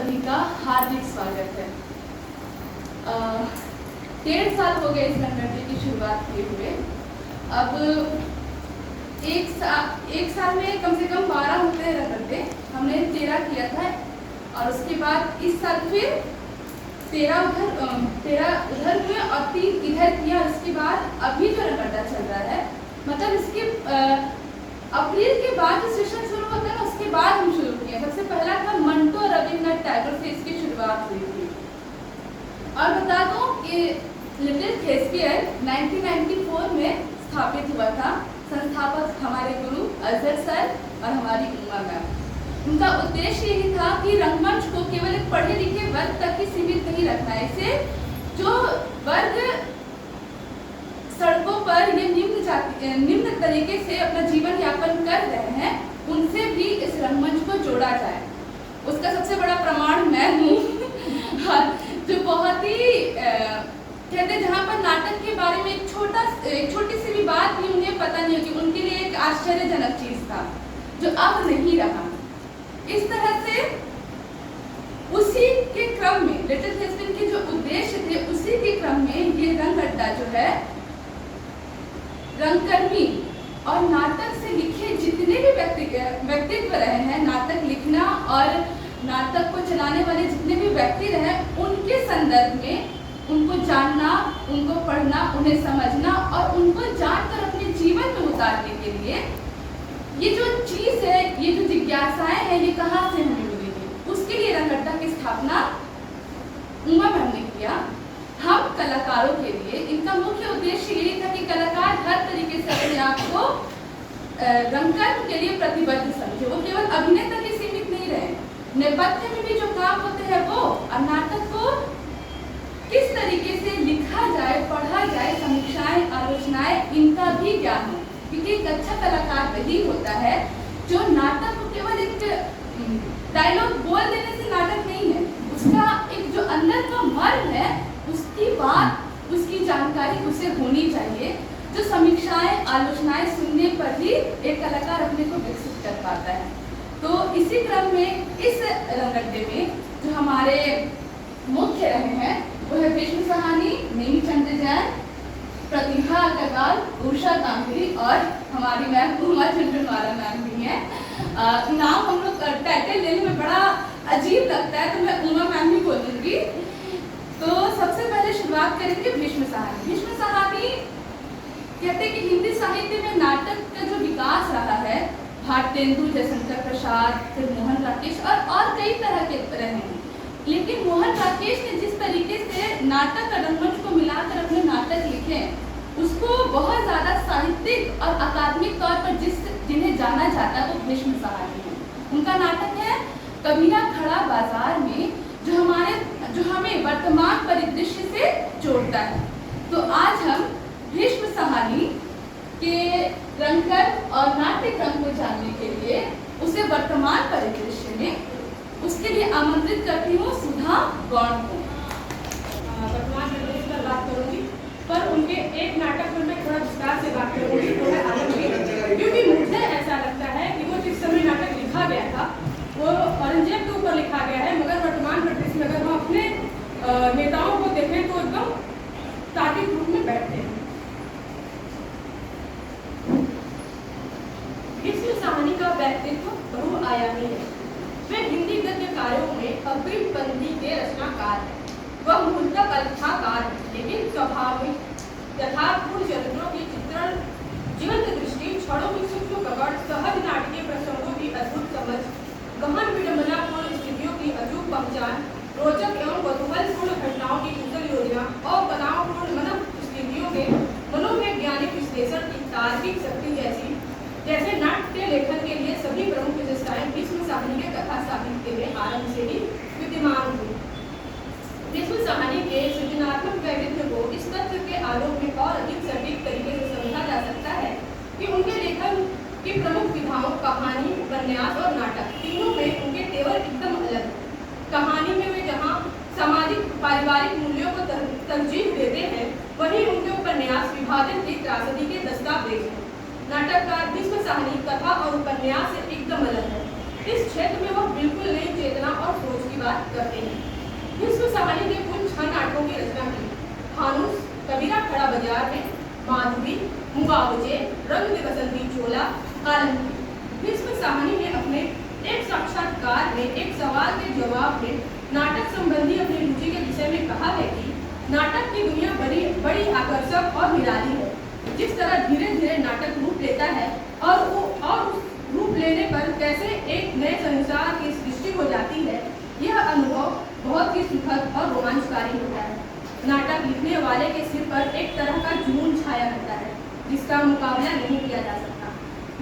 सभी का हार्दिक स्वागत है। 1.5 साल हो गए इस रंगगढ़ की शुरुआत किए हुए। अब एक साल में कम से कम 12 होते हैं रंगगढ़े। हमने 13 किया था और उसके बाद इस साल फिर 13 उधर हुए और 3 इधर किया। उसके बाद अभी जो रंगगढ़ चल रहा है, मतलब इसके अप्रैल के बाद जो सेशन शुरू होता है ना, उसके बाद हम शुरू किए। सबसे पहला था मंटो रविन्द्रनाथ टैगोर से इसकी शुरुआत हुई थी। और बता दूं कि लिटिल शेक्सपियर 1994 में स्थापित हुआ था। संस्थापक हमारे गुरु अजहर सर और हमारी उमा मैम। उनका उद्देश्य यही था कि रंगमंच को केवल एक पढ़े लिखे वर्ग तक ही सीमित नहीं रखना है। इसे जो वर्ग सड़कों पर ये निम्न तरीके से अपना जीवन यापन कर रहे हैं, उनसे भी इस रंगमंच को जोड़ा जाए। उसका सबसे बड़ा प्रमाण मैं हूँ जो बहुत ही कहते, जहाँ पर नाटक के बारे में एक छोटी सी भी बात भी उन्हें पता नहीं होगी, उनके लिए एक आश्चर्यजनक चीज था जो अब नहीं रहा। इस तरह से उसी के क्रम में लिटिल शेक्सपियर के जो उद्देश्य थे, उसी के क्रम में ये रंगगढ़ जो है, रंगकर्मी और नाटक से लिखे जितने भी व्यक्तित्व रहे हैं, नाटक लिखना और नाटक को चलाने वाले जितने भी व्यक्ति रहे, उनके संदर्भ में उनको जानना, उनको पढ़ना, उन्हें समझना और उनको जानकर अपने जीवन में उतारने के लिए ये जो चीज है, ये जो जिज्ञासाएं हैं, ये कहाँ से हमें मिलेगी, उसके लिए रंगगढ़ की स्थापना उमा मैम ने किया। हम कलाकारों के लिए इनका मुख्य उद्देश्य यही था कि कलाकार हर तरीके से अपने आप को रंगकर्म के लिए प्रतिबद्ध समझे। वो केवल अभिनय तक ही सीमित नहीं रहे, नेपथ्य में भी जो काम होते हैं वो, और नाटक को किस तरीके से लिखा जाए, पढ़ा जाए, समीक्षाएं, आलोचनाएं, इनका भी ज्ञान हो। क्योंकि एक अच्छा कलाकार वही होता है जो नाटक को केवल एक डायलॉग बोल देने से नाटक नहीं है, उसका एक जो अंदर का मर्म है, उसकी बात, उसकी जानकारी उसे होनी चाहिए। जो समीक्षाएं, आलोचनाएं सुनने पर ही एक कलाकार अपने को विकसित कर पाता है। तो इसी क्रम में इस रंगगढ़ में जो हमारे मुख्य रहे हैं वो है विष्णु सहानी, नेमीचंद जैन, प्रतिभा अग्रवाल, उषा कांकरी और हमारी मैम उमा झुनझुनवाला मैम भी हैं। नाम हम लोग टाइटल लेने में बड़ा अजीब लगता है, तो मैं उमा मैम ही बोलूँगी। तो सबसे पहले शुरुआत करेंगे भीष्म सहानी। भीष्म सहानी कहते हैं कि हिंदी साहित्य में नाटक का जो विकास रहा है, भारतेंदु, जयशंकर प्रसाद, फिर मोहन राकेश और कई तरह के रहे हैं, लेकिन मोहन राकेश ने जिस तरीके से नाटक और रंगमंच को मिलाकर अपने नाटक लिखे, उसको बहुत ज़्यादा साहित्यिक और अकादमिक तौर पर जिन्हें जाना जाता है वो भीष्म सहानी है। उनका नाटक है कबीरा खड़ा बाजार में, जो हमें वर्तमान परिदृश्य से जोड़ता है। तो आज हम भीष्म सहानी के रंगकर्म और नाट्यक्रम को जानने के लिए, उसे वर्तमान परिदृश्य में, उसके लिए आमंत्रित करती हूँ सुधा गौड़ को। वर्तमान परिदृश्य पर बात करूंगी, पर उनके एक नाटक पर मैं थोड़ा विस्तार से बात करूंगी, थोड़ा आगे, क्योंकि मुझे ऐसा लगता है कि वो जिस समय नाटक लिखा गया था वो औरंगजेब के ऊपर लिखा गया है, मगर वर्तमान परिदृश्य में अगर हम अपने नेताओं को देखें तो एकदम तार्किक रूप में बैठते हैं। भीष्म सहानी का व्यक्तित्व बहुआयामी है। वे हिंदी गद्य कार्यों में अग्रिम पंक्ति के रचनाकार हैं। वह मूलतः कथाकार है, लेकिन स्वाभाविक यथार्थपूर्ण चरित्रों की चित्रण, जीवंत दृष्टि, क्षणों की सूक्ष्म पकड़, सहज नाटकीय प्रसंगों की अद्भुत समझ, गहन विडंबनापूर्ण स्थितियों की अचूक पहचान, रोचक एवं कौतूहलपूर्ण घटनाओं की कुशल योजना और तनावपूर्ण मनोस्थितियों के मनोवैज्ञानिक विश्लेषण की तार्किक शक्ति जैसे नाट्य लेखन के लिए सभी प्रमुख विशेषताएं भीष्म सहानी के कथा साहित्य में आरंभ से ही विद्यमान हुई। भीष्म सहानी के सृजनात्मक वैविध्य को इस तथ्य के आलोक में और अधिक सटीक तरीके से समझा जा सकता है कि उनके लेखन की प्रमुख विधाओं कहानी, उपन्यास और नाटक, तीनों में उनके तेवर एकदम अलग है। कहानी में वे जहाँ सामाजिक पारिवारिक मूल्यों को तरजीह देते हैं, वहीं उनके उपन्यास विभाजन की त्रासदी के दस्तावेज हैं। नाटककार भीष्म सहानी कथा और उपन्यास से एकदम अलग है। इस क्षेत्र में वह बिल्कुल नई चेतना और सोच की बात करते हैं। भीष्म साहनी ने कुल 6 नाटकों की रचना की। फानुस, कबीरा खड़ा बाजार में, माधवी, मुआवजे, रंग दे बसंती चोला, कालंकी। भीष्म साहनी ने अपने एक साक्षात्कार में एक सवाल के जवाब में नाटक संबंधी अपनी रुचि के विषय में कहा है कि नाटक की दुनिया बड़ी आकर्षक और निराली है। जिस तरह धीरे धीरे नाटक रूप लेता है और उस रूप लेने पर कैसे एक नए संसार की सृष्टि हो जाती है, यह अनुभव बहुत ही सुखद और रोमांचकारी होता है। नाटक लिखने वाले के सिर पर एक तरह का जुनून छाया रहता है जिसका मुकाबला नहीं किया जा सकता।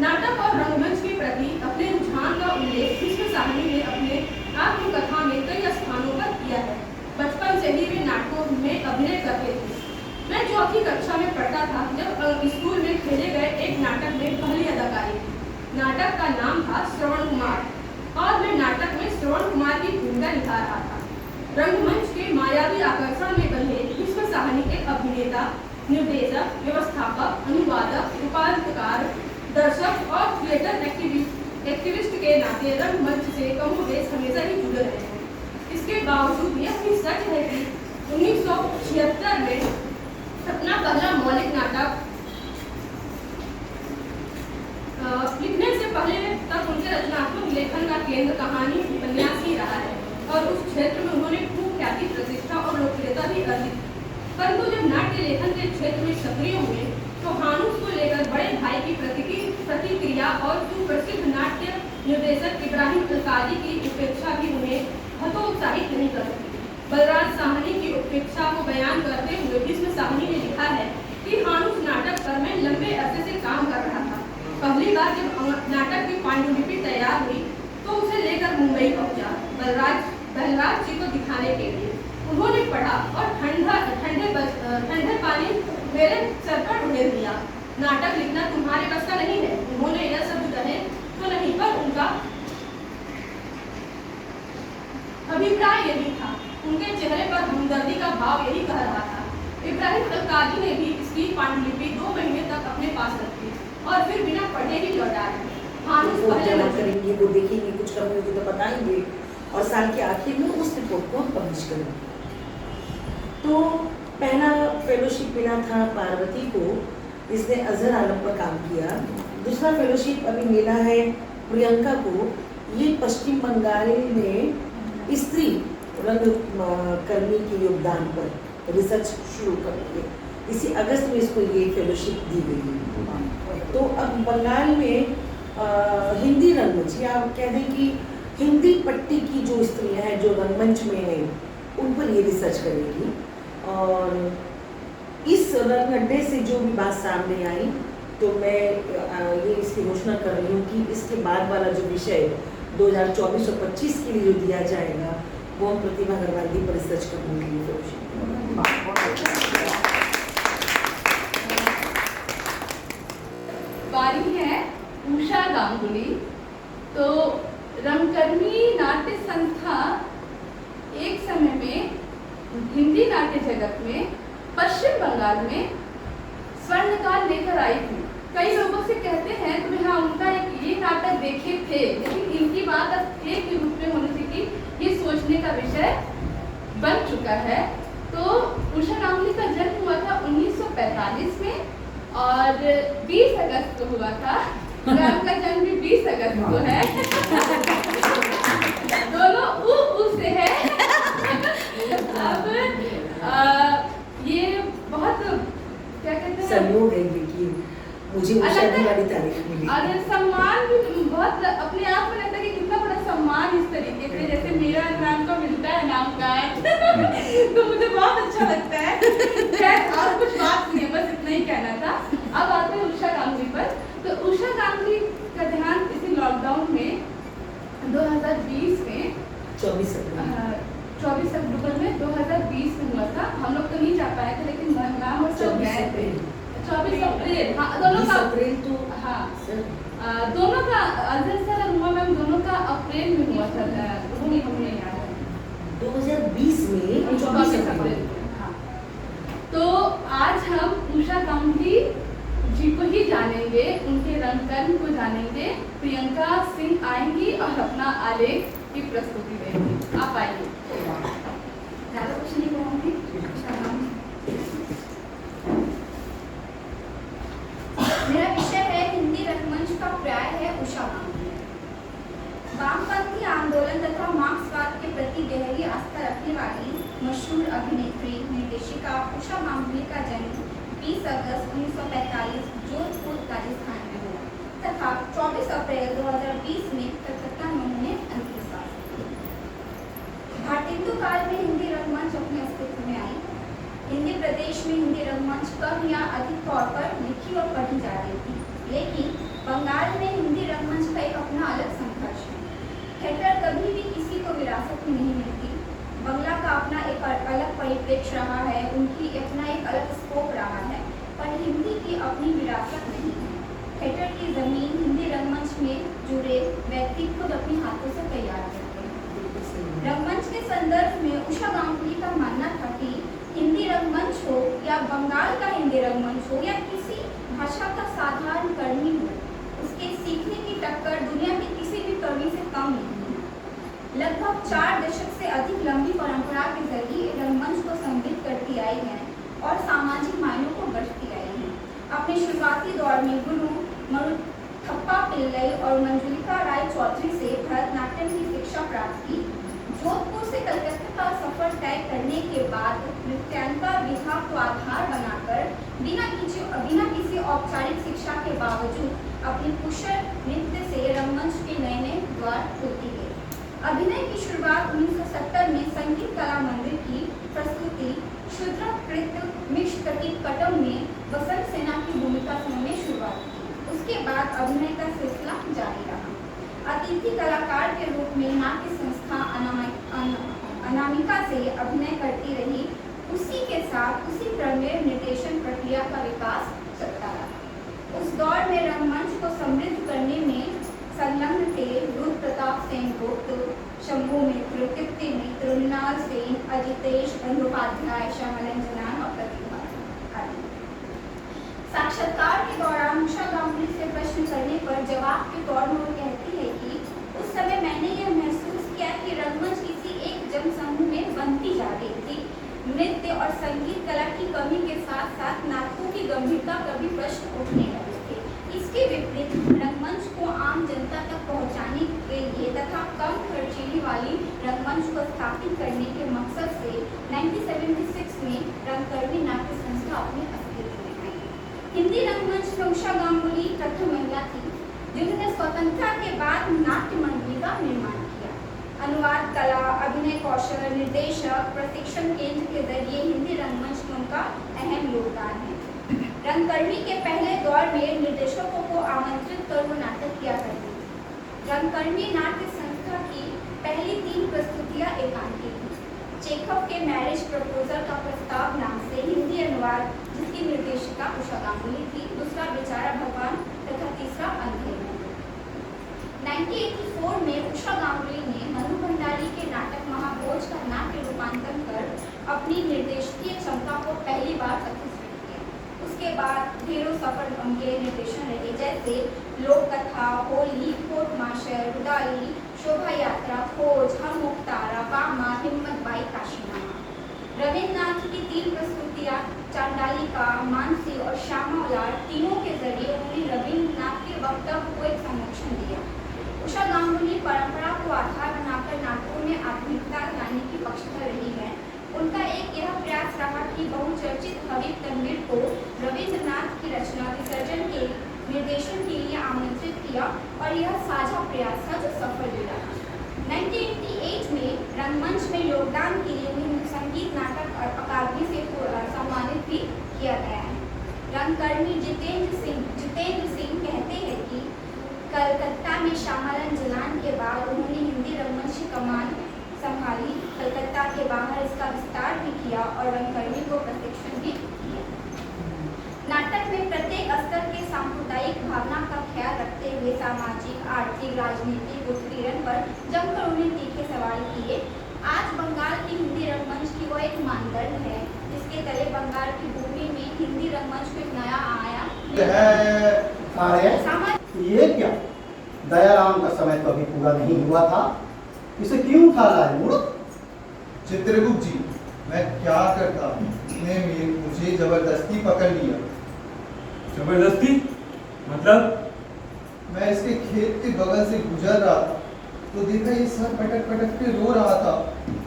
नाटक और रंगमंच के प्रति अपने रुझान का उल्लेख भीष्म साहनी ने अपने आत्मकथा में कई स्थानों पर किया है। बचपन से ही वे नाटकों में अभिनय करते थे। मैं चौथी कक्षा में पढ़ता था जब स्कूल में खेले गए एक नाटक में पहली अदाकारी की। नाटक का नाम था श्रवण कुमार और मैं नाटक में श्रवण कुमार की भूमिका निभा रहा था। रंगमंच के मायावी आकर्षण में बंधे भीष्म साहनी एक अभिनेता, निर्देशक, व्यवस्थापक, अनुवादक, रूपांतरकार, दर्शक और थिएटर एक्टिविस्ट के नाते रंगमंच से कमोबेश हमेशा ही जुड़े रहे हैं। इसके बावजूद यह भी सच है कि 1976 में अपना पहला मौलिक नाटक लिखने से पहले तक उनके रचनात्मक लेखन का केंद्र कहानी उपन्यास ही रहा है और उस क्षेत्र में उन्होंने खूब ख्याति, प्रतिष्ठा और लोकप्रियता भी अर्जित की। परंतु जब नाट्य लेखन के क्षेत्र में सक्रिय हुए तो हानुस को लेकर बड़े भाई की प्रतिक्रिया और सुप्रसिद्ध नाट्य निर्देशक इब्राहिम अलकाजी की उपेक्षा भी उन्हें हतोत्साहित नहीं कर सकी। बलराज साहनी की उपेक्षा को बयान करते हुए भीष्म साहनी ने लिखा है कि हानुस नाटक पर मैं लंबे अरसे से काम कर रहा था। पहली बार जब नाटक की पांडुलिपि तैयार हुई तो उसे लेकर मुंबई पहुंचा बलराज जी को दिखाने के लिए। उन्होंने पढ़ा और ठंडे पानी मेरे सर पर उड़ेल दिया। नाटक लिखना तुम्हारे बस का नहीं है। उन्होंने यह शब्द कहे तो नहीं, पर उनका अभिप्राय यही था। उनके चेहरे पर हमदर्दी का भाव यही कह रहा था। इब्राहिम अलकाजी ने भी इसकी पांडुलिपि 2 महीने तक अपने पास रखी और फिर बिना पढ़े ही लौटा दी। हानुस जमा करेंगे, वो देखेंगे, कुछ कमी होगी तो बताएंगे और साल के आखिर में उस रिपोर्ट को हम पब्लिश करेंगे। तो पहला फेलोशिप मिला था पार्वती को, इसने अजहर आलम पर काम किया। दूसरा फेलोशिप अभी मिला है प्रियंका को, ये पश्चिम बंगाल में स्त्री रंगकर्मी के योगदान पर रिसर्च शुरू करेंगे। इसी अगस्त में इसको ये फेलोशिप दी गई है। तो अब बंगाल में हिंदी रंगमंच या कह दें कि हिंदी पट्टी की जो स्त्रियां हैं जो रंगमंच में हैं उन पर ये रिसर्च करेगी। और इस रंग अड्डे से जो भी बात सामने आई तो मैं ये इसकी घोषणा कर रही हूँ कि इसके बाद वाला जो विषय 2024 और 25 के लिए जो दिया जाएगा वो हम प्रतिभा अग्रवाल पर रिसर्च करने के लिए बारी है उषा गांगुली। तो रंगकर्मी नाट्य संस्था एक समय में हिंदी नाट्य जगत में पश्चिम बंगाल में स्वर्णकाल लेकर आई थी। कई लोगों से कहते हैं कि हाँ उनका ये नाटक देखे थे, लेकिन इनकी बात अब थे के रूप में होने से कि ये सोचने का विषय बन चुका है। तो उषा गांगुली का जन्म हुआ था 1945 में और 20 अगस्त को हुआ था। मैम का जन्म भी 20 अगस्त को है। दोनों ऊ से है। अब ये बहुत क्या कहते हैं संयोग है कि मुझे उषा की वाली तारीफ मिली और सम्मान भी बहुत अपने आप में लगता है कि कितना बड़ा सम्मान इस तरीके से जैसे मेरा नाम का मिलता है नाम का तो मुझे बहुत अच्छा लगता है। खैर और कुछ बात नहीं है, बस इतना ही कहना था। अब आते हैं उषा गांगुली पर। तो उषा गांगुली का ध्यान इसी लॉकडाउन में 2020 में 24 अक्टूबर में 2020 में हुआ था। हम लोग तो नहीं जा पाए थे लेकिन मैम और सब गए थे। 24 अप्रैल, हाँ दोनों का अप्रैल तो हाँ दोनों का अजहर सर और हुआ मैम दोनों का अप्रैल में हुआ था। हमें याद है 2020 में 24 अप्रैल। हाँ तो आज हम उषा गांगुली जी को ही जानेंगे, उनके रंगकर्म को जानेंगे। प्रियंका सिंह आएंगी और अपना आलेख की प्रस्तुति देंगे। आप आइए। ज़्यादा कुछ नहीं कहूँगी। मेरा विषय है हिंदी रंगमंच का पर्याय है उषा गांगुली। वामपंथी आंदोलन तथा मार्क्सवाद के प्रति गहरी आस्था रखने वाली मशहूर अभिनेत्री निर्देशिका उषा गांगुली का जन्म 20 अगस्त 1945 जोधपुर राजस्थान में हुआ तथा 24 अप्रैल 2020 में कलकत्ता में उन्होंने अंतिम सांस ली। भारतेंदु काल में हिंदी रंगमंच अपने अस्तित्व में आई। हिंदी प्रदेश में हिंदी रंगमंच कम या अधिक तौर पर लिखी और पढ़ी जा रही थी, लेकिन बंगाल में हिंदी रंगमंच का एक अपना अलग संघर्ष है। थिएटर कभी भी किसी को विरासत में नहीं मिलती। बंगला का अपना एक अलग परिप्रेक्ष्य रहा है, उनकी अपना एक अलग स्कोप रहा है, पर हिंदी की अपनी विरासत नहीं है। थिएटर की जमीन हिंदी रंगमंच में जुड़े व्यक्ति खुद अपने हाथों से तैयार करते हैं। रंगमंच के संदर्भ में उषा गांगुली का मानना था कि हिंदी रंगमंच हो या बंगाल का हिंदी रंगमंच हो या किसी भाषा का साधारण कर्मी हो, उसके सीखने की टक्कर दुनिया के किसी भी कर्मी से कम नहीं है। लगभग 4 दशक से अधिक लंबी परंपरा के जरिए रंगमंच को समृद्ध करती आई है और सामाजिक मायनों को गढ़ती आई है। अपने शुरुआती दौर में गुरु मरुथप्पा पिल्लई और मंजुलिका राय चौधरी से भरतनाट्यम की शिक्षा प्राप्त की। जोधपुर से कलकत्ता का सफर तय करने के बाद नृत्यांका विधा को आधार बनाकर बिना किसी औपचारिक शिक्षा के बावजूद अपनी कुशल नृत्य से रंगमंच के नए नए द्वार खुलती गए। अभिनय की शुरुआत 1970 में संगीत कला मंदिर की प्रस्तुति शूद्रकृत मिश्रकटिकटम में बसंत सेना की भूमिका से उन्होंने शुरुआत की। उसके बाद अभिनय का सिलसिला जारी रहा। अतिथि कलाकार के रूप में नाट्य संस्था अनामिका से अभिनय करती रही। उसी के साथ उसी क्रम में निर्देशन प्रक्रिया का विकास चलता रहा। उस दौर में रंगमंच को समृद्ध करने में संलग्न थे रुद्र प्रताप सेन गुप्त, शंभू मित्र, कीर्ति मित्र, मृणाल सेन, अजितेश बंदोपाध्याय, श्यामलन जनान और प्रतिभा आदि। साक्षात्कार के दौरान उषा गांगुली से प्रश्न करने पर जवाब के तौर में वो कहती है कि उस समय मैंने यह महसूस किया कि रंगमंच किसी एक जनसमूह में बनती जा रही थी। नृत्य और संगीत कला की कमी के साथ साथ नाटकों की गंभीरता का भी प्रश्न उठने लगे थे। इसके विपरीत रंगमंच को आम जनता तक पहुंचाने के लिए तथा कम खर्चीली वाली रंगमंच को स्थापित करने के मकसद से 1976 में रंगकर्मी नाट्य संस्था अपने अस्तित्व में आई। हिंदी रंगमंच में उषा गांगुली प्रथम महिला थी जिन्होंने स्वतंत्रता के बाद नाट्य मंडली का निर्माण किया। अनुवाद कला, अभिनय कौशल, निर्देशक प्रशिक्षण केंद्र के जरिए हिंदी रंगमंच में उनका अहम योगदान है। रंगकर्मी के पहले दौर में निर्देशकों को आमंत्रित कर वो नाटक किया करती थी। रंगकर्मी नाट्य संस्था की पहली 3 प्रस्तुतियां एकांकिक थी। चेखव के मैरिज प्रपोजल का प्रस्ताव नाम से हिंदी अनुवाद जिसकी निर्देशिका उषा गांगुली थी, दूसरा बेचारा भगवान तथा तीसरा अंधेर। 1984 में उषा गांगुली ने मनु भंडारी के नाटक महाभोज का नाट्य रूपांतरण कर अपनी निर्देशकीय क्षमता को पहली बार प्रतिष्ठित किया। उसके बाद ढेरों सफल उनके निर्देशन रहे, जैसे लोक कथा, होली, कोर्ट मार्शल, रुदाली, शोभा यात्रा, खोज, हम मुख्तारा, बामा, हिम्मत बाई, काशीनामा। रविन्द्रनाथ की 3 प्रस्तुतियां चांडालिका, मानसी और श्यामा उलार तीनों के जरिए उन्होंने रविन्द्रनाथ के वक्तव्य को एक संरक्षण दिया। उषा गांगुली परंपरा को आधार बनाकर नाटकों में आधुनिकता लाने की पक्षधर रही है। उनका एक यह प्रयास रहा कि बहुचर्चित हबीब तनवीर को रविन्द्रनाथ की रचना विसर्जन के निर्देशन के लिए आमंत्रित किया और यह साझा प्रयास था जो सफल भी रहा। 1988 में रंगमंच में योगदान के लिए उन्हें संगीत नाटक अकादमी से सम्मानित भी किया गया है। रंगकर्मी जितेंद्र सिंह कहते हैं कि कलकत्ता में श्यामलन जलान के बाद उन्होंने हिंदी रंगमंच की कमान संभाली, कलकत्ता के बाहर इसका विस्तार भी किया और रंगकर्मी को प्रशिक्षण भी किया। नाटक में प्रत्येक स्तर के सांप्रदायिक भावना का ख्याल रखते हुए सामाजिक, आर्थिक, राजनीतिक उत्पीड़न पर जमकर उन्हें तीखे सवाल किए। आज बंगाल की हिंदी रंगमंच की वो एक मानदंड है जिसके तले बंगाल की भूमि में हिंदी रंगमंच को एक नया आया। ये क्या दयाराम का समय तो अभी पूरा नहीं हुआ था इसे क्यों उठा लाए मूर्ख? चित्रगुप्त जी, मैं क्या करता, इसने मुझे जबरदस्ती पकड़ लिया। जबरदस्ती? मतलब? मैं इसके खेत के बगल से गुजर रहा था तो देखा ये सर पटक पटक के रो रहा था।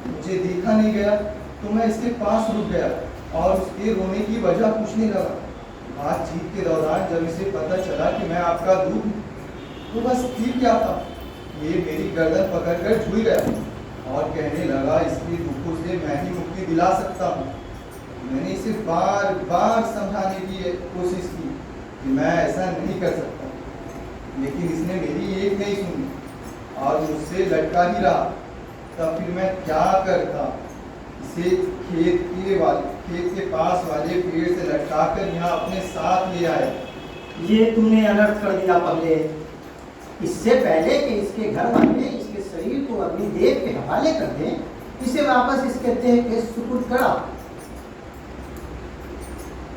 मुझे देखा नहीं गया तो मैं इसके पास रुक गया और उसके रोने की वजह पूछने लगा। बातचीत के दौरान जब इसे पता चला कि मैं आपका दूध हूं, तो बस ठीक क्या था, ये मेरी गर्दन पकड़कर झूल गया और कहने लगा इसके दुखों से मैं ही मुक्ति दिला सकता हूँ। मैंने इसे बार बार समझाने की कोशिश की कि मैं ऐसा नहीं कर सकता, लेकिन इसने मेरी एक नहीं सुनी और मुझसे लटका ही रहा। तब फिर मैं क्या करता, इसे खेत के पास वाले पेड़ से लटकाकर यहाँ अपने साथ ले आया। ये तुमने अनर्थ कर दिया पहले। इससे पहले कि इसके घर वाले इसके शरीर को अग्निदेव के हवाले कर दें, इसे वापस इसके देह के सुपुर्द करा।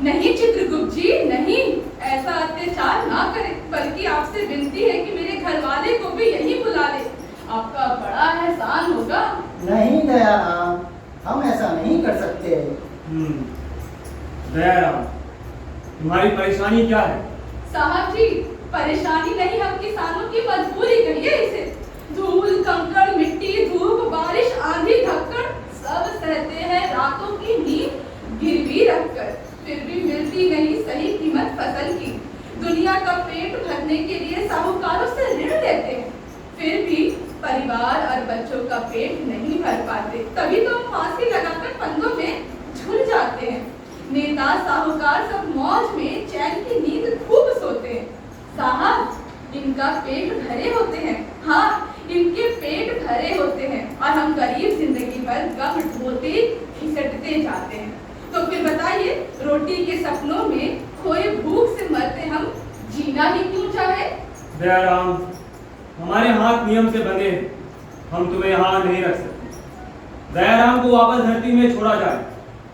नहीं चित्रगुप्त जी, नहीं, ऐसा अत्याचार ना करें, बल्कि आपसे विनती है कि मेरे घर वाले को भी यही बुला ले, आपका बड़ा एहसान होगा। नहीं दयाराम, हम ऐसा नहीं कर सकते। दयाराम, तुम्हारी परेशानी क्या है? साहब जी, परेशानी नहीं, हम किसानों की मजबूरी कहिए इसे। धूल, कंकड़, मिट्टी, धूप, बारिश, आंधी, धक्कड़ सब सहते हैं रातों की नींद गिरवी रखकर, फिर भी मिलती नहीं सही कीमत फसल की। दुनिया का पेट भरने के लिए साहूकारों से ऋण लेते हैं, फिर भी परिवार और बच्चों का पेट नहीं भर पाते। तभी तो हम फांसी लगाकर फंदों में झुल जाते हैं। नेता साहूकार सब मौज में चैन की नींद खूब सोते हैं। साहब, इनका पेट भरे होते हैं, हाँ, इनके पेट भरे होते हैं और हम गरीब जिंदगी भर गम ढोते घिसटते जाते हैं। तो फिर बताइए, रोटी के सपनों में खोए भूख से मरते हम जीना ही क्यों चाहे? दयाराम, हमारे हाथ नियम से बंधे हैं, हम तुम्हें यहाँ नहीं रख सकते। दयाराम को वापस धरती में छोड़ा जाए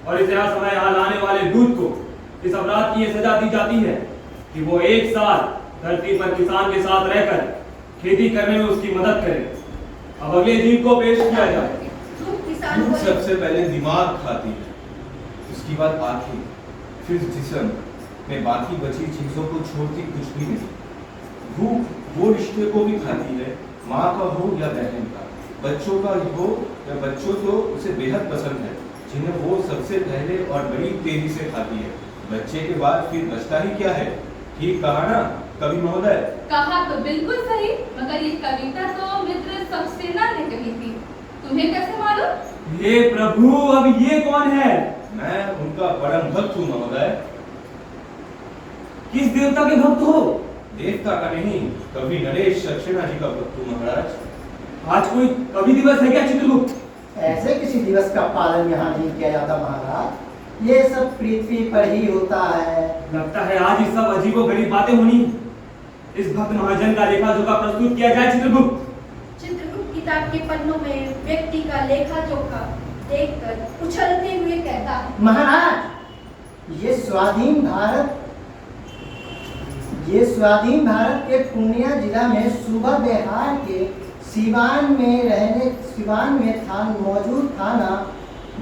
और इस यहाँ समय यहाँ लाने वाले दूत को इस अपराध की ये सजा दी जाती है कि वो 1 साल धरती पर किसान के साथ रहकर खेती करने में उसकी मदद करे। अब अगले जीव को पेश किया जाए। किसान को सबसे पहले दिमाग खाती है, उसके बाद आंखें, फिर जिस्म में बाकी बची चीजों को छोड़ती कुछ भी नहीं। भूख वो रिश्ते को भी खाती है, माँ का हो या बहन का, बच्चों का हो या बच्चों तो उसे बेहद पसंद है, जिन्हें वो सबसे पहले और बड़ी तेजी से खाती है। बच्चे के बाद फिर बचता ही क्या है? ठीक कहा ना कवि महोदय? कहा तो बिल्कुल सही, मगर ये कविता तो मित्र सक्सेना ने कही थी, तुम्हें कैसे मालूम? हे प्रभु, अब ये कौन है? मैं उनका परम भक्त हूँ महोदय। किस देवता के भक्त हो? देवता का नहीं, कवि नरेश सक्सेना जी का भक्त हूँ महाराज। आज कोई कवि दिवस है क्या चित्रगुप्त? ऐसे किसी दिवस का पालन यहाँ नहीं किया जाता महाराज, ये सब पृथ्वी पर ही होता है। लगता है आज ये सब अजीबोगरीब बातें होनी। इस भक्त महाजन का लेखा जोखा प्रस्तुत किया जाए चित्रगुप्त। चित्रगुप्त किताब के पन्नों में व्यक्ति का लेखा जोखा देखकर उछलते हुए कहता है, महाराज, ये स्वाधीन भारत के पूर्णिया जिला में सूबा बिहार के सिवान में मौजूद थाना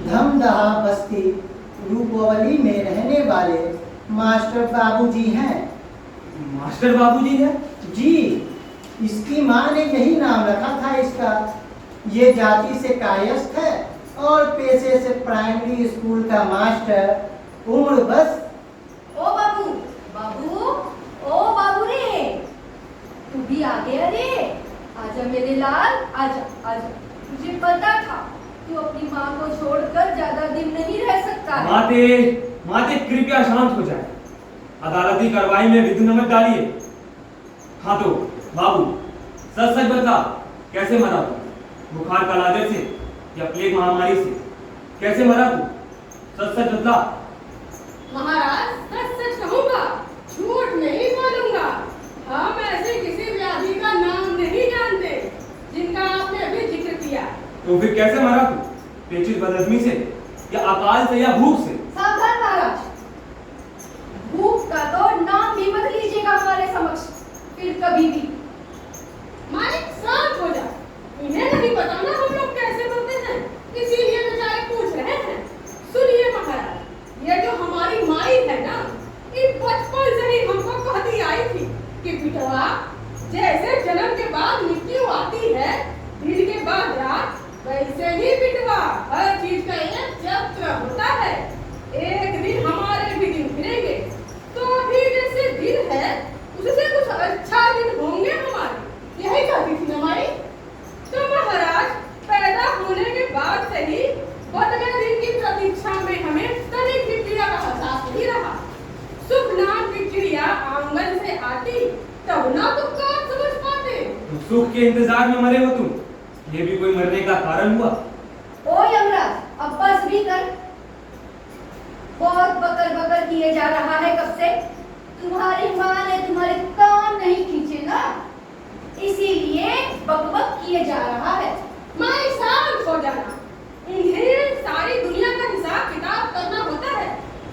धमदहा बस्ती रूपवली में रहने वाले मास्टर बाबूजी हैं। मास्टर बाबूजी है? जी, इसकी माँ ने यही नाम रखा था इसका। ये जाति से कायस्थ है और पेशे से प्राइमरी स्कूल का मास्टर। उम्र बस। ओ बाबू, ओ बाबू रे, तू भी आ गया रे। आजा मेरे लाल, आजा। मुझे पता था तू अपनी माँ को छोड़कर ज्यादा दिन नहीं रह सकता है। माते कृपया शांत हो जाए। अदालती कार्रवाई में विघ्न मत डालिए। हाँ तो बाबू, सच बता, कैसे मरा तू? बुखार कालाजार से या प्लेग महामारी से? कैसे मरा तू? सच बता। महाराज, सच कहूंगा, झूठ नहीं बोलूंगा। हम ऐसे किसी व्याधि का नाम नहीं जानते जिनका आपने अभी जिक्र किया। तो फिर कैसे मरा तू? पेचिश बदहजमी से या अकाल से या भूख से? सावधान महाराज, भूख का तो नाम भी मत लीजिएगा हमारे समक्ष फिर कभी भी। मालिक शांत हो जा, इन्हें नहीं पता बताना हम लोग कैसे बोलते हैं, इसीलिए बेचारे पूछ रहे हैं। सुनिए महाराज, ये जो हमारी माई है ना, ये बचपन से ही हमको कहती आई थी कि बिटवा, जैसे जन्म के बाद मृत्यु आती है, दिन के बाद रात, वैसे ही बिटवा हर चीज का एक चक्र होता है। एक दिन हमारे भी दिन फिरेंगे, तो अभी जैसे दिन है उससे कुछ अच्छा दिन होंगे हमारे, यही कहती थी हमारी। तो महाराज, पैदा होने के बाद से ही बदले दिन की प्रतीक्षा में हमें तनिक भी पीड़ा का एहसास नहीं रहा। सुख नाम की चिड़िया आंगन से आती तब ना तो कौन समझ पाते। तुम सुख के इंतजार में मरे हो तुम, ये भी कोई मरने का कारण हुआ? ओ यमराज, अब बस भी कर। बहुत बकर बकर किए जा रहा है कब से। तुम्हारी माँ ने तुम्हारे कान नहीं खींचे ना, इसीलिए बकबक किए जा रहा है। माँ शांत हो जाना, इन्हें सारी दुनिया का हिसाब किताब करना होता है।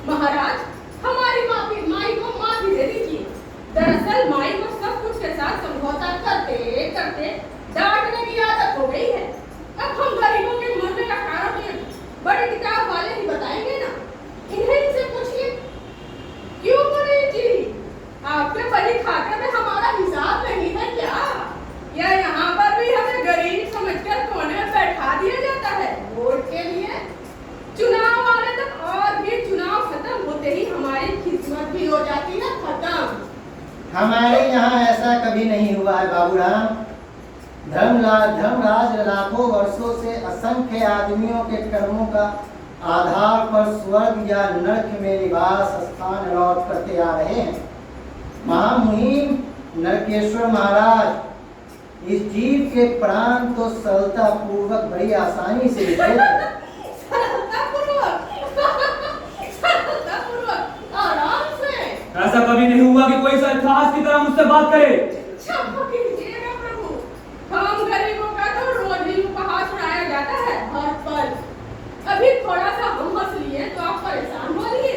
महाराज, हमारी माई को माफी दे दीजिए। दरअसल माई को सब कुछ के साथ समझौता करते करते डांटने की आदत हो गई है। अब हम गरीबों के मरने का कारण ये बड़े किताब वाले ही बताएंगे ना। इन्हें इनसे पूछिए, क्यों मरे जी? आपके बड़ी खाते में हमारा हिसाब नहीं है क्या? या यहाँ पर भी हमें गरीब समझकर कोने में बैठा दिया जाता है वोट के लिए? चुनाव आने तक और भी चुनाव खत्म होते ही हमारी किस्मत भी हो जाती है खत्म। हमारे यहाँ ऐसा कभी नहीं हुआ है बाबूराम। धर्मराज लाखों वर्षों से असंख्य आदमियों के कर्मों का आधार पर स्वर्ग या नरक में निवास स्थान लौट करते आ रहे हैं। महामुहिम नरकेश्वर महाराज इस जीव के प्राण तो सरलता पूर्वक बड़ी आसानी से लेते थे। आराम से। ऐसा कभी नहीं हुआ कि कोई इतिहास की तरह मुझसे बात करे। क्षमा कीजिएगा प्रभु, हम गरीबों का तो रोज ही उपहास उड़ाया जाता है हर पल। अभी थोड़ा सा हम हंस लिए तो आप परेशान हो लिए।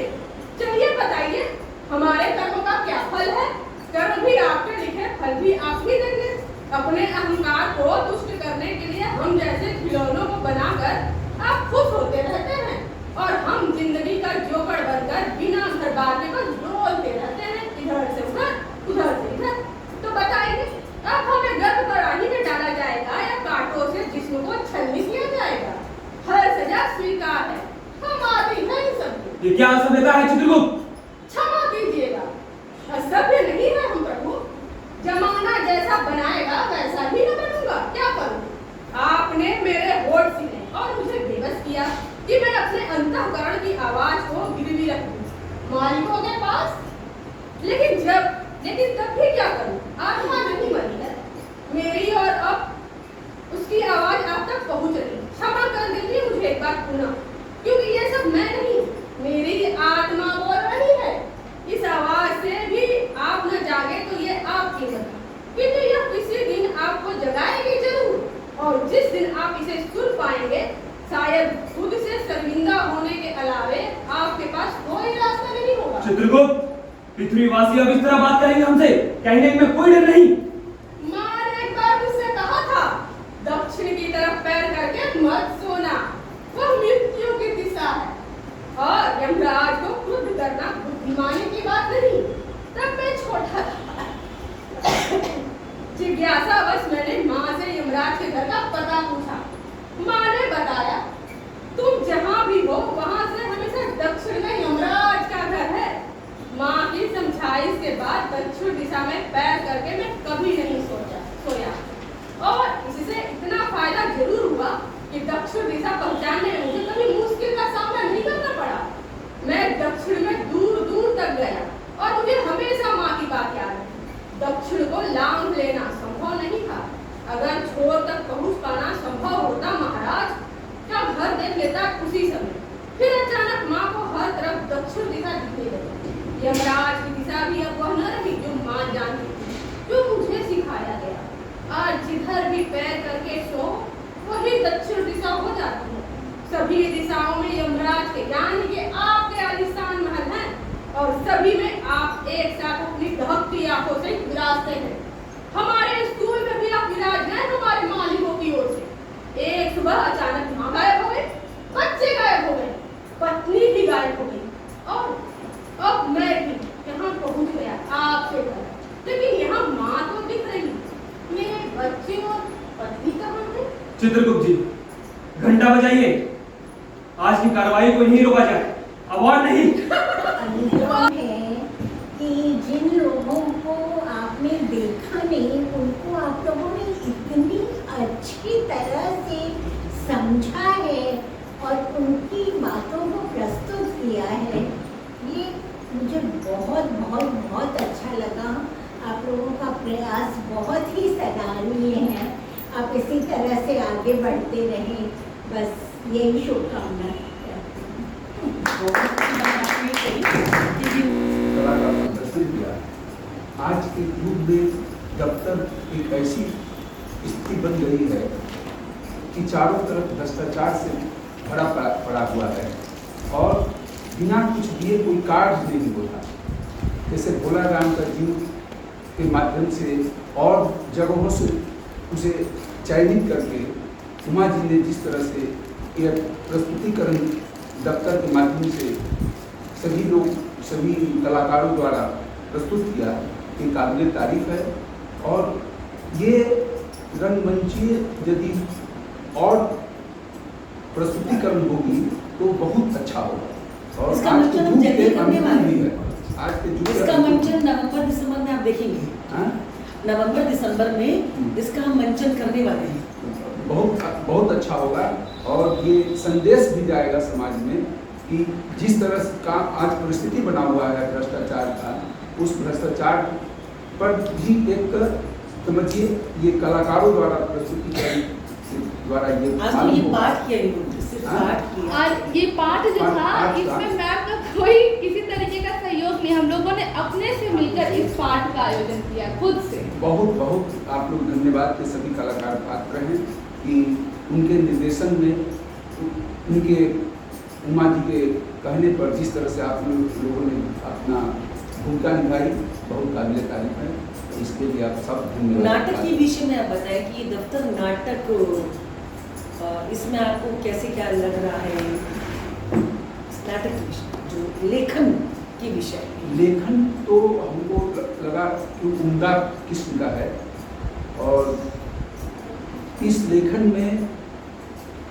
चलिए बताइए, हमारे कर्मों का क्या फल है? कर्म भी आपके लिखे, फल भी आप ही देंगे। अपने अहंकार को तुष्ट करने के लिए हम जैसे खिलौनों को बनाकर आप खुश होते रहते हैं, और हम जिंदगी का जोकर बनकर बिना घर बारने को डोलते रहते हैं, इधर से उधर से इधर। तो बताइए, अब हमें गर्भ कराही में डाला जाएगा या कांटों से जिस्म को छलनी किया जाएगा? हर सजा स्वीकार है, हम आदि नहीं सब। ये क्या असभ्यता है चित्रगुप्त? क्षमा कीजिएगा, असभ्य नहीं है हम प्रभु। जमाना जैसा बनाएगा वैसा ही मैं बनूंगा, क्या करूं? आपने मेरे होठ सीने और मुझे बेबस किया कि मैं अपने अंतःकरण की आवाज को गिरवी रख दूं मालिकों के पास। लेकिन तब भी क्या करूं? आत्मा नहीं मरी है मेरी, और अब उसकी आवाज आप तक पहुंच रही। क्षमा कर दीजिए मुझे एक बार पुनः, क्योंकि ये सब मैं नहीं, मेरी आत्मा बोल रही है। इस आवाज से भी आप न जागे तो ये आपकी गलती, क्योंकि यह किसी दिन आपको जगाएगी जरूर, और जिस दिन आप इसे सुन पाएंगे शायद खुद से शर्मिंदा होने के अलावे आपके पास कोई रास्ता नहीं होगा। चित्रगुप्त, पृथ्वीवासी अब इस तरह बात करेंगे हमसे, कहने में कोई डर नहीं। माँ ने एक बार मुझसे कहा था, दक्षिण की तरफ पैर करके मत सोना, वह मृत्यु की दिशा है। और यमराज को क्रुद्ध करना बुद्धिमानी की बात नहीं। तब मैं छोटा था, जिज्ञासावश मैंने माँ से यमराज के घर का पता पूछा। माँ ने बताया, तुम जहाँ भी हो वहाँ से हमेशा दक्षिण में यमराज का घर है। माँ की समझाइश के बाद दक्षिण दिशा में पैर करके मैं कभी नहीं सोया, और इससे इतना फायदा जरूर हुआ कि दक्षिण दिशा पहुँचाने में मुझे कभी मुश्किल का सामना नहीं करना पड़ा। मैं दक्षिण में दूर दूर तक गया, और मुझे हमेशा माँ की बात याद है। दक्षिण को लांघ लेना संभव नहीं था। अगर छोर तक पहुंच पाना संभव होता महाराज, क्या घर देख लेता उसी समय। फिर अचानक माँ को हर तरफ दक्षिण दिशा दिखने लगी। यमराज की दिशा भी अब वह न रही जो माँ जानती थी, जो मुझे सिखाया गया। आज जिधर भी पैर करके सो वही दक्षिण दिशा हो जाती है। सभी दिशाओं में यमराज के यानी कि आपके आलिशान महल हैं, और सभी में आप एक साथ अपनी दहकती आंखों से विराजते हैं। हमारे स्कूल में भी आप विराज हैं हमारे मालिकों की ओर से। एक सुबह अचानक माँ गायब हो गए, बच्चे गायब हो गए, पत्नी भी गायब हो गई, और अब मैं भी यहाँ पहुँच गया आपके घर। लेकिन यहाँ माँ तो दिख रही, मेरे बच्चे और पत्नी कहाँ हैं? चित्रगुप्त जी, घंटा बजाइए। आज की कार्रवाई को यहीं रोका जाए, अब और नहीं। अनुमान है कि जिन लोगों को आपने देखा नहीं, उनको आप लोगों ने इतनी अच्छी तरह से समझा है और उनकी बातों को प्रस्तुत किया है, ये मुझे बहुत बहुत बहुत अच्छा लगा। आप लोगों का प्रयास बहुत ही सराहनीय है। आप इसी तरह से आगे बढ़ते रहें, बस यही शुभकामना कला का प्रदर्शन किया। आज के युग में दफ्तर एक ऐसी स्थिति बन गई है कि चारों तरफ भ्रष्टाचार से भरा पड़ा हुआ है और बिना कुछ दिए कोई कार्य नहीं होता। जैसे भोला राम का जीव के माध्यम से और जगहों से उसे चयनित करके उमा जी ने जिस तरह से यह प्रस्तुतिकरण दफ्तर के माध्यम से सभी लोग सभी कलाकारों द्वारा प्रस्तुत किया, ये काबिल तारीफ है। और ये रंगमंचीय यदि और प्रस्तुतिकरण होगी तो बहुत अच्छा होगा। और इसका आज के मंचन युग जल्दी के करने वाले अनुकूल भी हैं। है। आज के युग के इसका अनुकूल। मंचन नवंबर दिसंबर में आप देखेंगे। हाँ? नवंबर दिसंबर में इसका हम मंचन करने वाले हैं। बहुत बहुत अच्छा होगा और ये संदेश भी जाएगा समाज में कि जिस तरह का आज परिस्थिति बना हुआ है भ्रष्टाचार का, उस भ्रष्टाचार पर भी एक समझिए ये कलाकारों द्वारा प्रस्तुतिकरण द्वारा ये आज तो ये पाठ किया इन्होंने, सिर्फ पाठ किया। और ये पाठ जो था, इसमें मैम का कोई किसी तरीके का सहयोग नहीं, हम लोगों ने अपने से मिलकर इस पाठ का आयोजन किया खुद से। बहुत बहुत आप लोग धन्यवाद के सभी कलाकार पात्र हैं कि उनके निर्देशन में उनके उमा जी के कहने पर जिस तरह से आप लोगों ने अपना भूमिका निभाई, बहुत काबिल तारीफ है। इसके लिए आप सब धन्यवाद। नाटक के विषय में आप बताएं कि दफ्तर नाटक, इसमें आपको कैसे क्या लग रहा है? नाटक के विषय, जो लेखन के विषय। लेखन तो हमको लगा कि उम्दा किस्म का है और इस लेखन में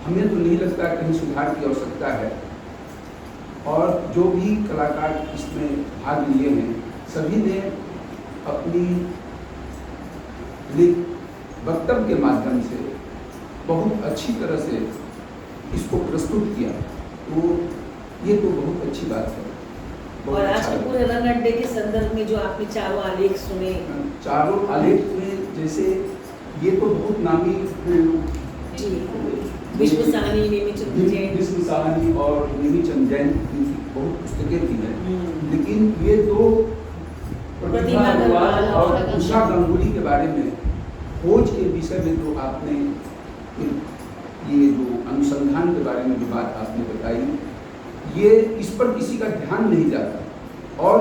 हमें तो नहीं लगता कहीं सुधार की आवश्यकता है। और जो भी कलाकार इसमें भाग लिए हैं, सभी ने अपनी वक्तव्य के माध्यम से बहुत अच्छी तरह से इसको प्रस्तुत किया, तो ये तो बहुत अच्छी बात है। बहुत और आज अच्छा के लगा। पूरे रंग अड्डे के संदर्भ में जो आपने चारों आलेख सुने, चारों आलेख में जैसे ये तो बहुत नामी जी, विश्व साहनी, नेमीचंद जैन, विश्व साहनी और नेमीचंद जैन की बहुत पुस्तकें भी हैं। लेकिन ये दो प्रतिभा अग्रवाल और उषा गंगुली के बारे में खोज के विषय में जो आपने ये जो अनुसंधान के बारे में जो बात आपने बताई, ये इस पर किसी का ध्यान नहीं जाता और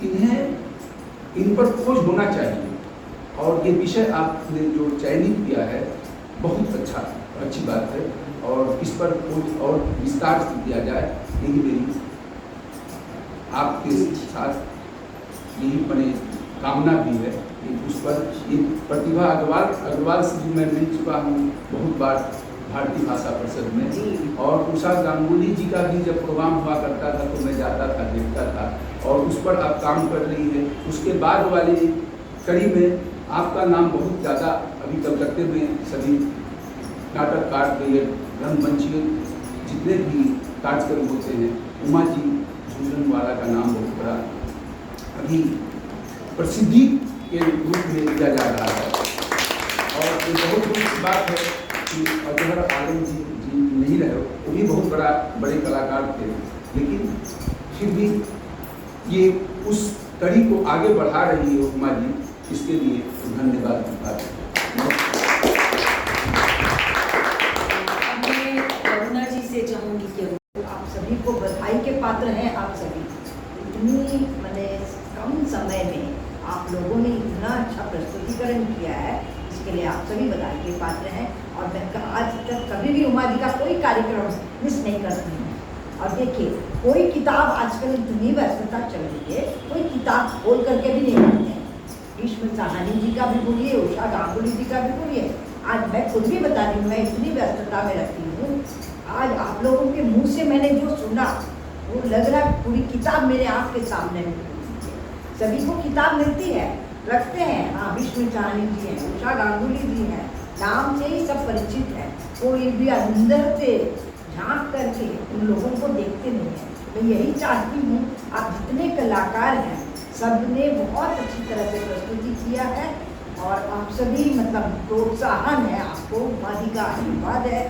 इन पर खोज होना चाहिए। और ये विषय आपने जो चयनित किया है बहुत अच्छी बात है और इस पर खोज और विस्तार से किया जाए, यही मेरी आपके साथ यही बने कामना भी है कि उस पर ये प्रतिभा अग्रवाल से भी मैं मिल चुका हूँ बहुत बार भारतीय भाषा परिषद में, और उषा गांगुली जी का भी जब प्रोग्राम हुआ करता था तो मैं जाता था, देखता था और उस पर आप काम कर रही है। उसके बाद वाली कड़ी में आपका नाम बहुत ज़्यादा अभी कलकत्ते में सभी नाटककार के रंगमंची जितने भी कार्यक्रम होते हैं, उमा जी झुंझुनवाला का नाम बहुत बड़ा अभी प्रसिद्धि के रूप में लिया जा रहा है। और ये बहुत बड़ी बात है कि अजहर आलम जी नहीं रहे, वो भी बहुत बड़े कलाकार थे, लेकिन फिर भी ये उस कड़ी को आगे बढ़ा रही है उमा जी, इसके लिए धन्यवाद। मैं अरुणा जी से चाहूँगी कि आप सभी को बधाई के पात्र हैं। आप सभी इतनी कम समय में आप लोगों ने इतना अच्छा प्रस्तुतिकरण किया है, इसके लिए आप सभी बधाई के पात्र हैं। और मैं आज तक कभी भी उमा जी का कोई कार्यक्रम मिस नहीं करती हूँ। और देखिए, कोई किताब आजकल इतनी व्यस्तता चल रही है, कोई किताब खोल करके भी नहीं पढ़ते हैं। भीष्म साहनी जी का भी बोलिए, उषा गांगुली जी का भी बोलिए। आज मैं खुद भी बता रही हूँ, मैं इतनी व्यस्तता में रहती हूँ। आज आप लोगों के मुंह से मैंने जो सुना, वो लग रहा है पूरी किताब मेरे आँख के सामने है। सभी को किताब मिलती है, रखते हैं। हाँ, भीष्म साहनी जी हैं, उषा गांगुली जी हैं, नाम से ही सब परिचित है। कोई भी अंदर से झांक करके उन लोगों को देखते नहीं है। मैं यही चाहती हूँ, आप जितने कलाकार हैं सब ने बहुत अच्छी तरह से प्रस्तुति किया है और आप सभी मतलब प्रोत्साहन है आपको। उमा जी का आशीर्वाद है,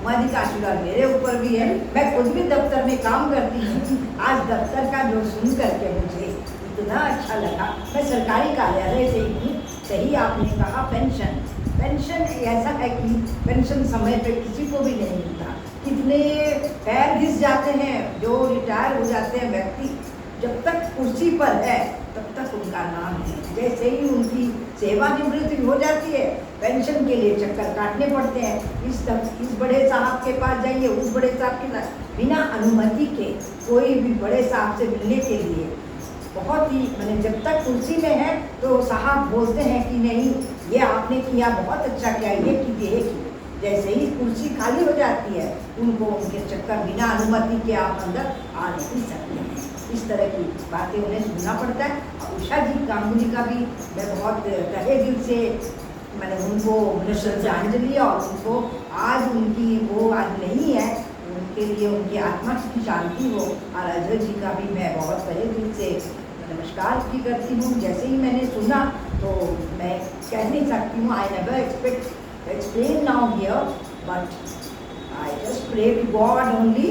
उमा जी का आशीर्वाद मेरे ऊपर भी है। मैं खुद भी दफ्तर में काम करती हूँ। आज दफ्तर का जो सुन करके मुझे इतना अच्छा लगा। मैं सरकारी कार्यालय से ही हूँ। सही आपने कहा, पेंशन ऐसा है कि पेंशन समय पे किसी को भी नहीं मिलता। कितने पैर घिस जाते हैं, जो रिटायर हो जाते हैं व्यक्ति, जब तक कुर्सी पर है तब तक उनका नाम है। जैसे ही उनकी सेवानिवृत्ति हो जाती है, पेंशन के लिए चक्कर काटने पड़ते हैं। इस बड़े साहब के पास जाइए, उस बड़े साहब के पास, बिना अनुमति के कोई भी बड़े साहब से मिलने के लिए बहुत ही मैंने जब तक कुर्सी में है तो साहब बोलते हैं कि नहीं ये आपने किया, बहुत अच्छा किया, ये कीजिए। जैसे ही कुर्सी खाली हो जाती है, उनको उनके चक्कर बिना अनुमति के आप अंदर आ नहीं सकते हैं। इस तरह की बातें उन्हें सुनना पड़ता है। और उषा जी गांगुली का भी मैं बहुत तहे दिल से मैंने उनको श्रद्धांजलि, और उनको आज उनकी वो आज नहीं है, उनके लिए उनकी आत्मा की शांति हो। और अजय जी का भी मैं बहुत तहे दिल से नमस्कार भी करती हूँ। जैसे ही मैंने सुना तो मैं कह नहीं सकती हूँ, I never explain now here, but I just pray to God only,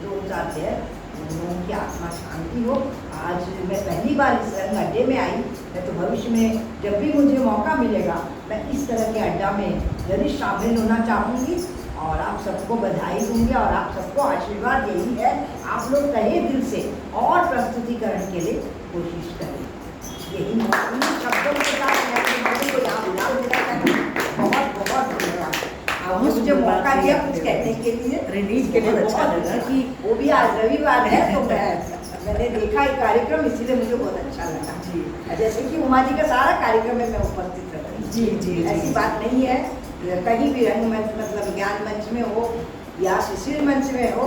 those are there, उन लोगों की आत्मा शांति हो। आज मैं पहली बार इस रंग अड्डे में आई। मैं तो भविष्य में जब भी मुझे मौका मिलेगा मैं इस तरह के अड्डा में जरूर शामिल होना चाहूँगी और आप सबको बधाई दूंगी और आप सबको आशीर्वाद यही है, आप लोग तहे दिल से और प्रस्तुतिकरण के लिए कोशिश करें। यही शब्दों के साथ बहुत बहुत धन्यवाद। मुझे मौका दिया कुछ कहने के लिए, रिलीज के लिए अच्छा लगा कि वो भी आज रविवार है तो मैंने देखा एक कार्यक्रम, इसीलिए मुझे बहुत अच्छा लगा जी। जैसे कि उमा जी का सारा कार्यक्रम में मैं उपस्थित रहती हूँ जी जी, ऐसी बात नहीं है। कहीं भी रंगमंच मतलब ज्ञान मंच में हो या शिशिर मंच में हो।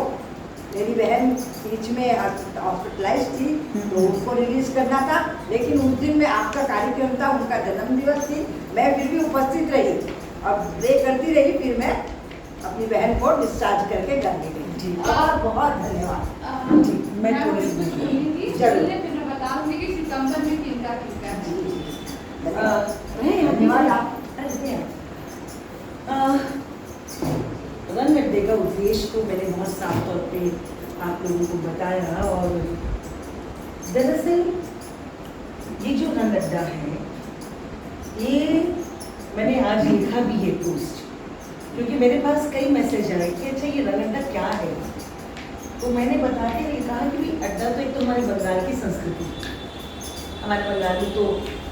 मेरी बहन बीच में हॉस्पिटलाइज थी तो उनको रिलीज करना था, लेकिन उस दिन में आपका कार्यक्रम था, उनका जन्मदिवस थी, मैं फिर भी उपस्थित रही और प्रे करती रही। फिर मैं अपनी बहन को डिस्चार्ज करके घर में गई जी। बहुत बहुत धन्यवाद जी। मैं थोड़ी सुनूंगी, जरूर। फिर मैं बताऊंगी कि सितंबर में किनका किनका है। धन्यवाद आप रंग अड्डे का उद्देश्य तो मैंने बहुत साफ तौर पे आप लोगों को बताया। और दरअसल ये जो रंग अड्डा है, ये मैंने आज लिखा भी है पोस्ट, क्योंकि मेरे पास कई मैसेज आए कि अच्छा ये रंग अड्डा क्या है। तो मैंने बताते हुए कहा कि भाई अड्डा तो एक तो हमारे बंगाल की संस्कृति, हमारे बंगाल में तो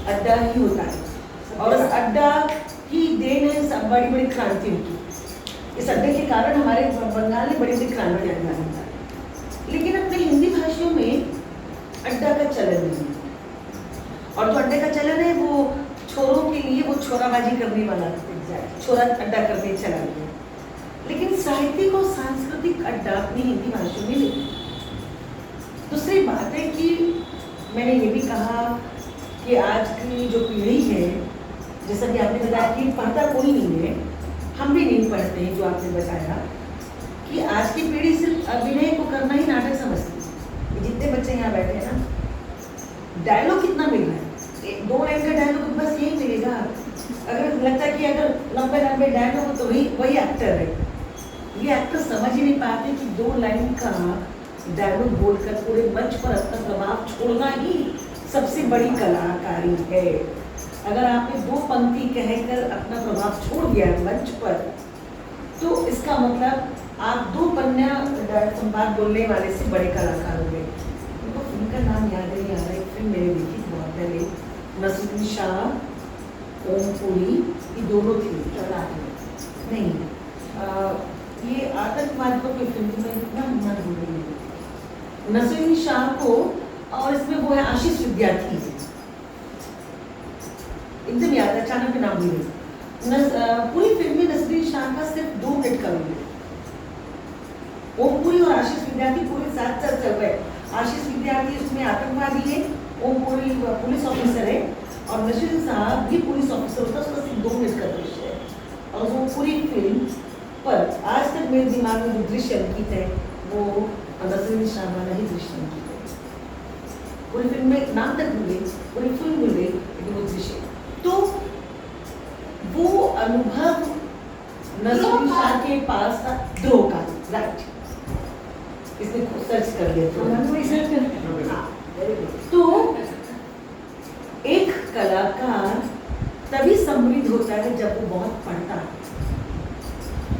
अड्डा ही होता है और उस अड्डा की देन है सब बड़ी बड़ी क्रांतियों की। इस अड्डे के कारण हमारे बंगाल में बड़ी बड़ी क्रांति आ जाती है। लेकिन अपने हिंदी भाषियों में अड्डा का चलन नहीं है, और जो अड्डे का चलन है वो छोरों के लिए वो छोराबाजी करने वाला छोरा अड्डा करने चला गया। लेकिन साहित्यिक और सांस्कृतिक अड्डा अपनी हिंदी भाषा में नहीं। दूसरी बात है कि मैंने ये भी कहा कि आज की जो पीढ़ी है, जैसा कि आपने बताया कि पढ़ता कोई नहीं है, हम भी नहीं पढ़ते हैं, जो आपने बताया कि आज की पीढ़ी सिर्फ अभिनय को करना ही नाटक समझती है। जितने बच्चे यहाँ बैठे हैं ना, डायलॉग कितना मिल रहा है, 2 लाइन का डायलॉग बस यही मिलेगा। अगर लगता है कि अगर लंबे लंबे डायलॉग हो तो वही एक्टर है। ये एक्टर समझ ही नहीं पाते कि 2 लाइन का डायलॉग बोलकर पूरे मंच पर अपना प्रभाव छोड़ना ही सबसे बड़ी कलाकारी है। अगर आपने 2 पंक्ति कहकर अपना प्रभाव छोड़ दिया मंच पर, तो इसका मतलब आप 2 पन्ना संवाद बोलने वाले से बड़े कलाकार हो गए। उनको फिल्म का नाम याद नहीं आ रहा है, फिल्म मैंने देखी थी बहुत पहले, नसरुद्दीन शाह, ओम पुरी, ये दोनों थे। नहीं, ये आतंकवाद पर कोई फिल्म में इतना हिम्मत हो रही है। नसरुद्दीन शाह को, और इसमें वो है आशीष विद्यार्थी, एकदम याद, अचानक में नाम भूल गई। पूरी फिल्म में नसरुद्दीन शाह का सिर्फ 2 मिनट का रोल है। ओमपुरी और आशीष विद्यार्थी पूरे साथ साथ चल रहे। आशीष विद्यार्थी उसमें आतंकवादी है, ओमपुरी पुलिस ऑफिसर है, और नसरुद्दीन साहब भी पुलिस ऑफिसर होता है। उसका सिर्फ 2 मिनट का दृश्य है, और वो पूरी फिल्म पर आज तक मेरे दिमाग में जो दृश्य अंकित है वो नसरुद्दीन शाह वाला ही दृश्य अंकित है। पूरी फिल्म में नाम तक भूल गई, पूरी फिल्म भूल गई, लेकिन वो दृश्य, तो वो अनुभव नसरुद्दीन शाह के पास था। द्रोह का, राइट, इसने सर्च कर लिया तो एक कलाकार तभी समृद्ध होता है जब वो बहुत पढ़ता है।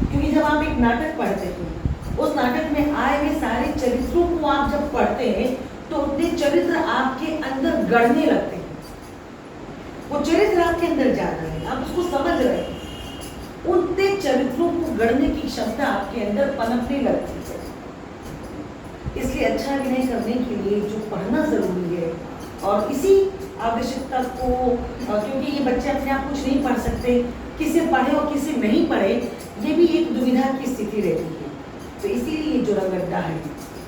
क्योंकि जब आप एक नाटक पढ़ते हैं, उस नाटक में आए हुए सारे चरित्रों को आप जब पढ़ते हैं तो उतने चरित्र आपके अंदर गढ़ने लगते हैं। वो चरित्र आपके अंदर जा रहे हैं, आप उसको समझ रहे हैं, उतने चरित्रों को गढ़ने की क्षमता आपके अंदर पनपने लगती है। इसलिए अच्छा अभिनय करने के लिए जो पढ़ना जरूरी है, और इसी आवश्यकता को, क्योंकि ये बच्चे अपने आप कुछ नहीं पढ़ सकते, किसे पढ़े और किसे नहीं पढ़े, ये भी एक दुविधा की स्थिति रहती है। तो इसीलिए जो रंगड्डा है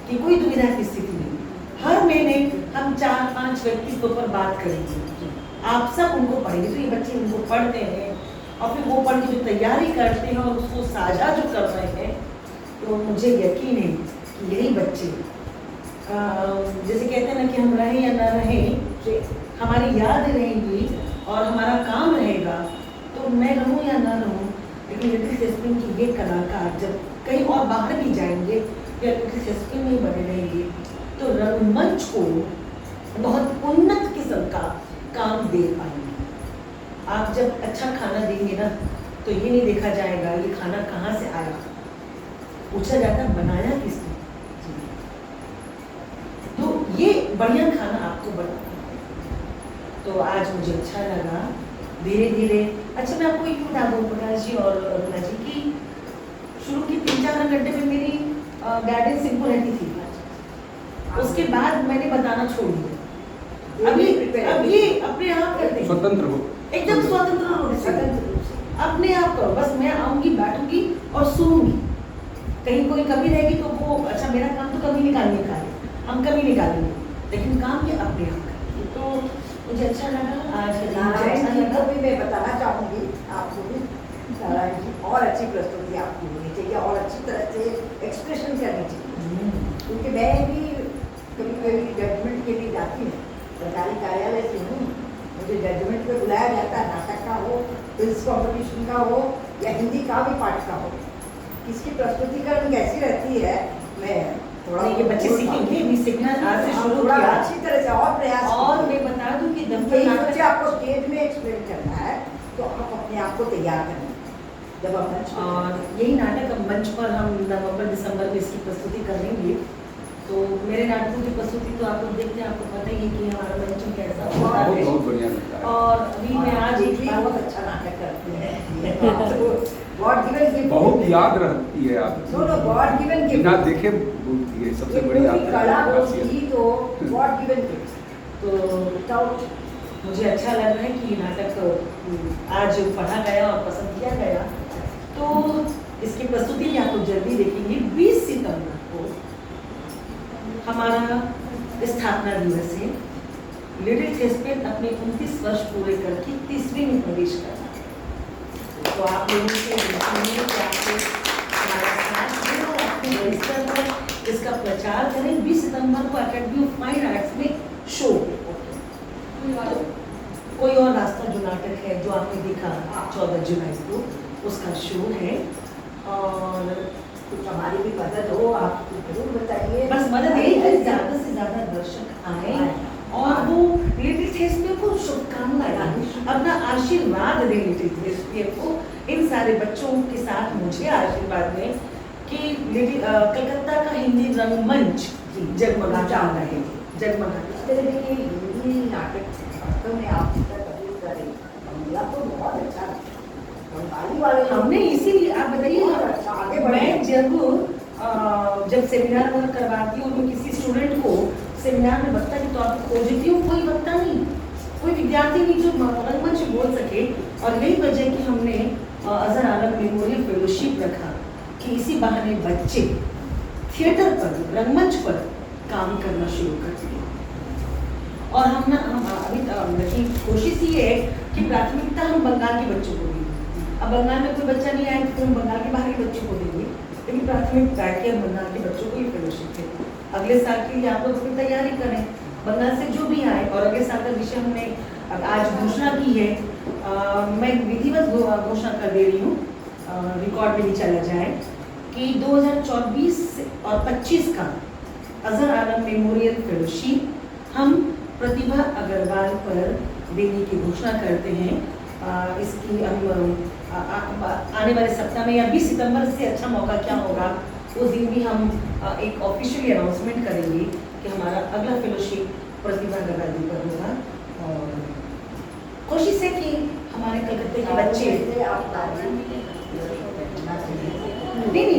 कि कोई दुविधा की स्थिति नहीं। हर महीने हम 4-5 व्यक्तित्व पर बात करेंगे, आप सब उनको पढ़ेंगे, तो ये बच्चे उनको पढ़ते हैं और फिर वो पढ़ के जो तैयारी करते हैं और उसको साझा जो कर रहे हैं, तो मुझे यकीन है कि यही बच्चे, जैसे कहते हैं ना कि हम रहें या ना रहें, हमारी याद रहेंगी और हमारा काम रहेगा। तो मैं रहूं या ना रहूं, लेकिन लिटिल शेक्सपियर के ये कलाकार जब कहीं और बाहर भी जाएंगे या लिटिल शेक्सपियर में ही बने रहेंगे, तो रंगमंच को बहुत उन्नत किस्म का काम दे पाएंगे। आप जब अच्छा खाना देंगे ना, तो ये नहीं देखा जाएगा ये खाना कहाँ से आया, पूछा जाता बनाया किसने। तो ये बढ़िया खाना आपको बनाना है। तो आज मुझे अच्छा लगा, धीरे धीरे। अच्छा, मैं आपको एक बता दूँ प्रकाश जी और रुना जी की शुरू की 3-4 घंटे में मेरी गाइडेंस इनको रहती थी, उसके बाद मैंने बताना छोड़ दिया। अब ये अपने आप करते हैं, स्वतंत्र हो, एकदम स्वतंत्र रूप से अपने आप करो। बस मैं आऊंगी, बैठूंगी और सुनूंगी। कहीं कोई कमी रहेगी तो वो, अच्छा मेरा काम तो कमी निकालने का है, हम कमी निकालेंगे, लेकिन काम ये अपने आप करेंगे। तो मुझे अच्छा लगा आज का नारायण दिन, जी अच्छा को लगा। भी मैं बताना चाहूँगी, आपको भी नारायण जी और अच्छी प्रस्तुति आपकी होनी चाहिए और अच्छी तरह से एक्सप्रेशन करनी चाहिए। क्योंकि मैं भी कभी कभी जजमेंट के लिए जाती हूँ, सरकारी कार्यालय से हूँ, मुझे जजमेंट पे बुलाया जाता है, नाटक का हो, क्विज कॉम्पिटिशन का हो या हिंदी का भी पाठ का हो। किसकी प्रस्तुतिकरण कैसी रहती है, मैं थोड़ा ये बच्चे सीखेंगे, भी सीखना आज से शुरू थोड़ा किया। अच्छी तरह से और प्रयास और कीजिए। मैं बता दूं कि दफ्तर यही नाटक सोचे आपको स्टेज में एक्सप्लेन करना है, तो आप अपने आप को तैयार करें जब आप मंच पर और यही नाटक अब मंच पर हम नवंबर-दिसंबर में इसकी प्रस्तुति करेंगे। तो मेरे नाटकों की प्रस्तुति तो आप लोग देखते हैं, आपको पता ही है कि हमारा मंच कैसा होता है। बहुत बढ़िया लगता है। और अभी मैं आज एक भी बार बहुत अच्छा नाटक करते हैं। गॉड गिवन गिफ्ट, बहुत याद रहती है आप, दोनों गॉड गिवन बिना गिफ्ट, देखे बोलती है, सबसे बड़ी कोई आपकी कला खासियत। होती तो गॉड गिवन गिफ्ट। तो विदाउट मुझे अच्छा लग रहा है कि ये नाटक आज पढ़ा गया और पसंद किया गया। तो इसकी प्रस्तुति भी आप लोग जल्दी देखेंगे। 20 सितंबर को हमारा स्थापना दिवस है। लिटिल शेक्सपियर अपने 29 वर्ष पूरे करके 30वीं में प्रवेश कर रहा है। तो आप लोगों से विनती है कि आप लोग हमारे साथ हैं और अपने स्तर पर इसका प्रचार करें। 20 सितंबर को अकेडमी ऑफ फाइन आर्ट्स में शो, तो कोई और रास्ता जो नाटक है जो आपने देखा 14 जुलाई को, उसका शो है। और कुछ हमारी भी मदद हो आप जरूर बताइए। बस मदद यही है कि ज़्यादा से ज़्यादा दर्शक आए और वो लिटिल शेक्सपियर को शुभकामनाएं, अपना आशीर्वाद दें लिटिल शेक्सपियर को, इन सारे बच्चों के साथ मुझे आशीर्वाद दें कि कलकत्ता का हिंदी रंगमंच जगमगाता रहे, जगमगाता। इस तरह के हिंदी नाटक वास्तव में आप कबूल करें, हमला तो बहुत अच्छा बंगाली वाले लोग- हमने इसीलिए आप बताइए अच्छा, आगे बढ़िए। मैं जब सेमिनार वर्क करवाती हूँ तो किसी स्टूडेंट को सेमिनार में वक्ता के तौर पर खोजती हूँ, कोई वक्ता नहीं, कोई विद्यार्थी नहीं जो रंगमंच बोल सके। और यही वजह है कि हमने अजहर आलम मेमोरियल फेलोशिप रखा कि इसी बहाने बच्चे थिएटर पर, रंगमंच पर काम करना शुरू कर दिए। और हम अभी की कोशिश ये है कि प्राथमिकता हम बंगाल के बच्चों को देंगे। अब बंगाल में कोई बच्चा नहीं आए तो हम बंगाल के बाहर के बच्चों को देंगे, लेकिन प्राथमिकता है कि हम बंगाल के बच्चों को ही फेलोशिप दें। अगले साल के लिए आप लोग अपनी तैयारी करें, बंगाल से जो भी आए। और अगले साल का विषय हमने आज घोषणा की है, मैं विधिवत घोषणा कर दे रही हूँ, रिकॉर्ड में नहीं चला जाए, कि 2024 और 25 का अजहर आलम मेमोरियल फेलोशिप हम प्रतिभा अग्रवाल पर देने की घोषणा करते हैं। इसकी हम आने वाले सप्ताह में या 20 सितंबर से अच्छा मौका क्या होगा, उस दिन भी हम एक ऑफिशियली अनाउंसमेंट करेंगे कि हमारा अगला फेलोशिप प्रतिभा अग्रवाल जी पर होगा। और कोशिश है कि हमारे कलकत्ते के बच्चे नहीं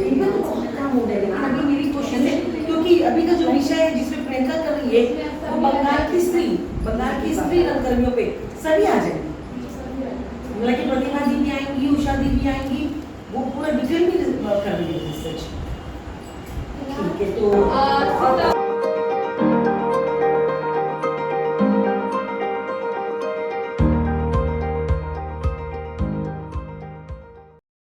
इनमें तो बहुत काम हो गया, लेकिन अभी मेरी कोशिश है, क्योंकि अभी का जो विषय है जिसमें प्रियंका कर रही है वो बंगाल की स्त्री रंगकर्मियों पे सभी आ जाएंगे, लेकिन प्रतिभा दी भी आएंगी, उषा दी भी आएंगी, वो पूरा डिटेल में कर रही है रिसर्च। ठीक है, तो